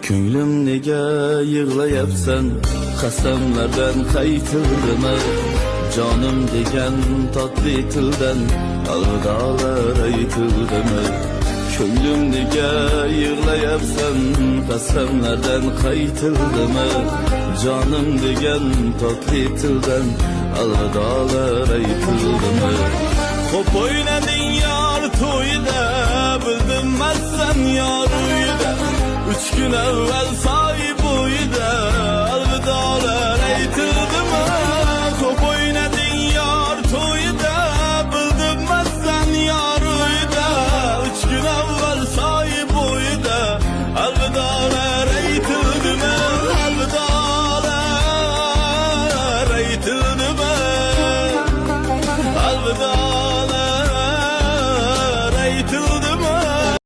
Ko'nglim nega yig'layapsan, qasamlardan qaytildimi? Jonim degan totli tildan alvidolar aytildimi? Ko'nglim nega yig'layapsan, qasamlardan qaytildimi? Jonim degan totli tildan alvidolar aytildimi? Xo'p o'ynading yor to'yida, bildim sen yor uyida. 3 gün evvel